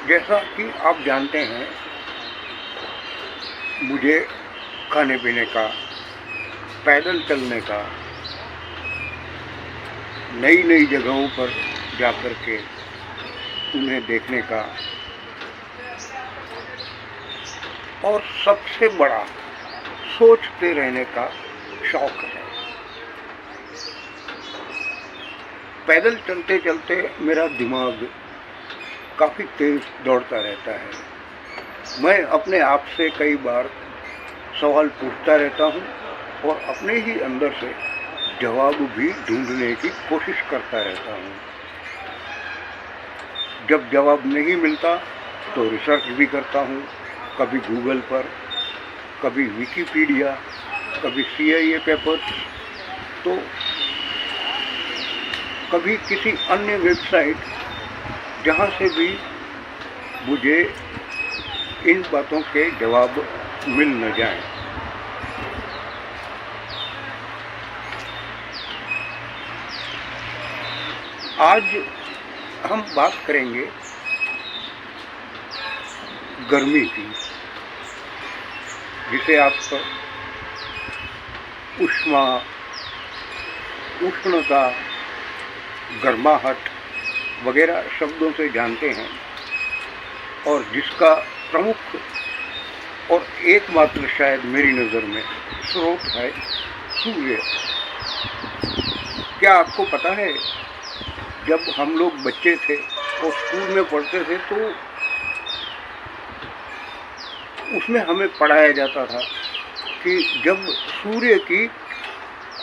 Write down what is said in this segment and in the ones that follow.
जैसा कि आप जानते हैं, मुझे खाने पीने का, पैदल चलने का, नई नई जगहों पर जाकर के उन्हें देखने का और सबसे बड़ा सोचते रहने का शौक है। पैदल चलते चलते मेरा दिमाग काफ़ी तेज दौड़ता रहता है। मैं अपने आप से कई बार सवाल पूछता रहता हूँ और अपने ही अंदर से जवाब भी ढूंढने की कोशिश करता रहता हूँ। जब जवाब नहीं मिलता तो रिसर्च भी करता हूँ, कभी गूगल पर, कभी विकिपीडिया, कभी CIA पेपर्स, तो कभी किसी अन्य वेबसाइट, जहाँ से भी मुझे इन बातों के जवाब मिल न जाएं। आज हम बात करेंगे गर्मी की, जिसे आप उष्णता, गर्माहट वगैरह शब्दों से जानते हैं, और जिसका प्रमुख और एकमात्र शायद मेरी नज़र में स्रोत है सूर्य। क्या आपको पता है, जब हम लोग बच्चे थे और स्कूल में पढ़ते थे तो उसमें हमें पढ़ाया जाता था कि जब सूर्य की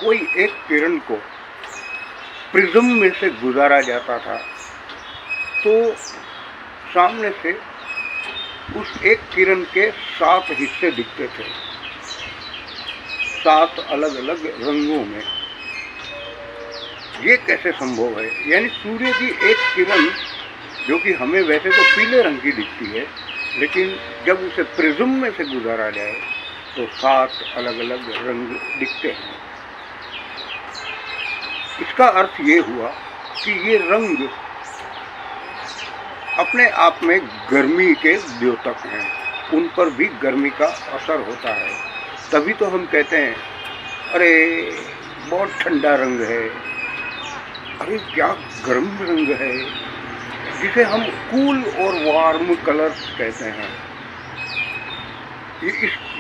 कोई एक किरण को प्रिज्म में से गुजारा जाता था तो सामने से उस एक किरण के 7 हिस्से दिखते थे, 7 अलग अलग रंगों में। ये कैसे संभव है? यानी सूर्य की एक किरण, जो कि हमें वैसे तो पीले रंग की दिखती है, लेकिन जब उसे प्रिज्म में से गुजारा जाए तो 7 अलग अलग रंग दिखते हैं। इसका अर्थ ये हुआ कि ये रंग अपने आप में गर्मी के द्योतक हैं, उन पर भी गर्मी का असर होता है। तभी तो हम कहते हैं, अरे बहुत ठंडा रंग है, अरे क्या गर्म रंग है, जिसे हम कूल और वार्म कलर्स कहते हैं।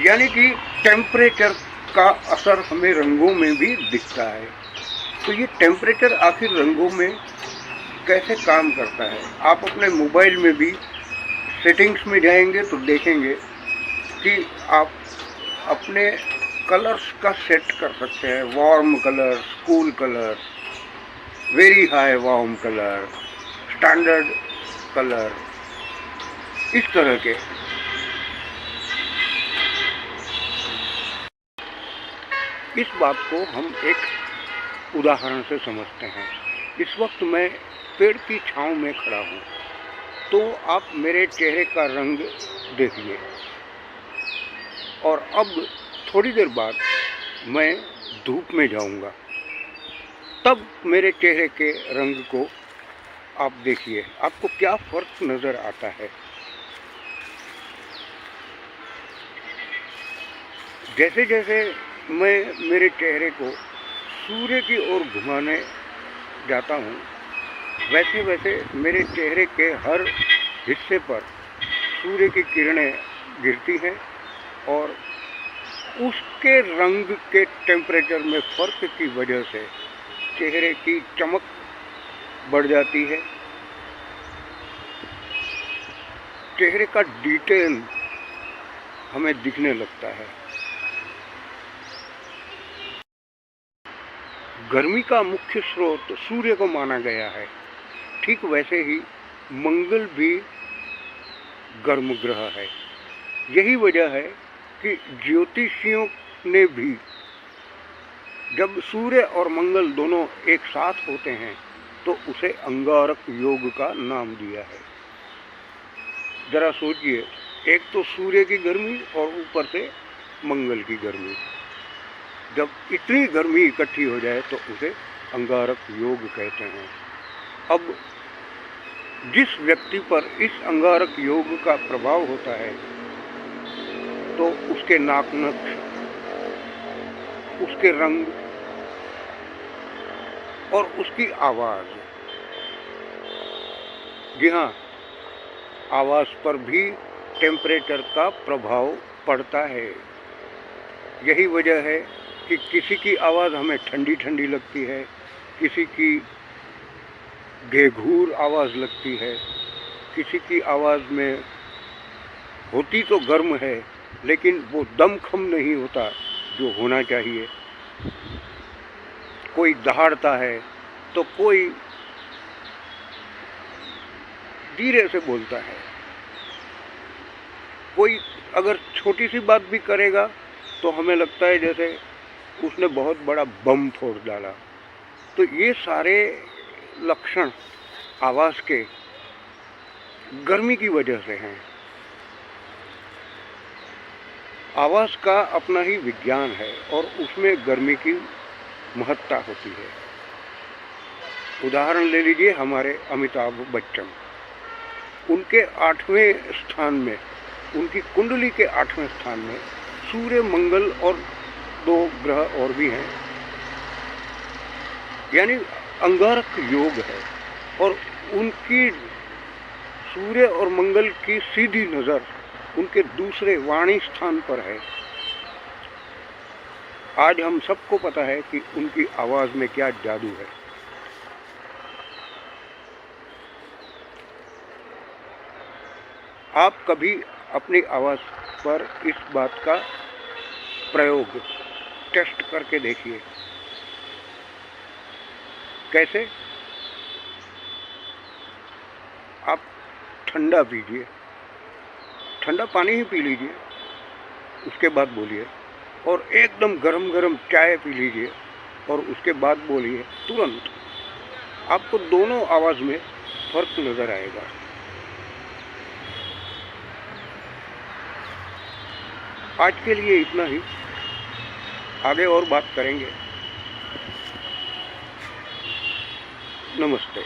यानी कि टेम्परेचर का असर हमें रंगों में भी दिखता है। तो ये टेम्परेचर आखिर रंगों में कैसे काम करता है? आप अपने मोबाइल में भी सेटिंग्स में जाएंगे तो देखेंगे कि आप अपने कलर्स का सेट कर सकते हैं। Warm colours, cool colours, very high warm colour, standard colour, इस तरह के। इस बात को हम एक उदाहरण से समझते हैं। इस वक्त मैं पेड़ की छांव में खड़ा हूँ, तो आप मेरे चेहरे का रंग देखिए, और अब थोड़ी देर बाद मैं धूप में जाऊँगा, तब मेरे चेहरे के रंग को आप देखिए, आपको क्या फर्क नज़र आता है। जैसे जैसे मैं मेरे चेहरे को सूर्य की ओर घुमाने जाता हूँ, वैसे वैसे मेरे चेहरे के हर हिस्से पर सूर्य की किरणें गिरती हैं और उसके रंग के टेम्परेचर में फ़र्क की वजह से चेहरे की चमक बढ़ जाती है, चेहरे का डिटेल हमें दिखने लगता है। गर्मी का मुख्य स्रोत सूर्य को माना गया है। ठीक वैसे ही मंगल भी गर्म ग्रह है। यही वजह है कि ज्योतिषियों ने भी जब सूर्य और मंगल दोनों एक साथ होते हैं तो उसे अंगारक योग का नाम दिया है। जरा सोचिए, एक तो सूर्य की गर्मी और ऊपर से मंगल की गर्मी, जब इतनी गर्मी इकट्ठी हो जाए तो उसे अंगारक योग कहते हैं। अब जिस व्यक्ति पर इस अंगारक योग का प्रभाव होता है तो उसके नाक नक्श, उसके रंग और उसकी आवाज, जी हाँ, आवाज पर भी टेम्परेचर का प्रभाव पड़ता है। यही वजह है कि किसी की आवाज़ हमें ठंडी ठंडी लगती है, किसी की घेघूर आवाज़ लगती है, किसी की आवाज़ में होती तो गर्म है लेकिन वो दमखम नहीं होता जो होना चाहिए। कोई दहाड़ता है तो कोई धीरे से बोलता है, कोई अगर छोटी सी बात भी करेगा तो हमें लगता है जैसे उसने बहुत बड़ा बम फोड़ डाला। तो ये सारे लक्षण आवाज़ के गर्मी की वजह से हैं। आवाज़ का अपना ही विज्ञान है और उसमें गर्मी की महत्ता होती है। उदाहरण ले लीजिए हमारे अमिताभ बच्चन, उनके 8वें स्थान में, उनकी कुंडली के 8वें स्थान में सूर्य, मंगल और 2 ग्रह और भी हैं, यानी अंगारक योग है। और उनकी सूर्य और मंगल की सीधी नज़र उनके दूसरे वाणी स्थान पर है। आज हम सबको पता है कि उनकी आवाज़ में क्या जादू है। आप कभी अपनी आवाज़ पर इस बात का प्रयोग टेस्ट करके देखिए। कैसे? आप ठंडा पीजिए, ठंडा पानी ही पी लीजिए, उसके बाद बोलिए, और एकदम गरम गरम चाय पी लीजिए और उसके बाद बोलिए। तुरंत आपको दोनों आवाज़ में फर्क नज़र आएगा। आज के लिए इतना ही, आगे और बात करेंगे। नमस्ते।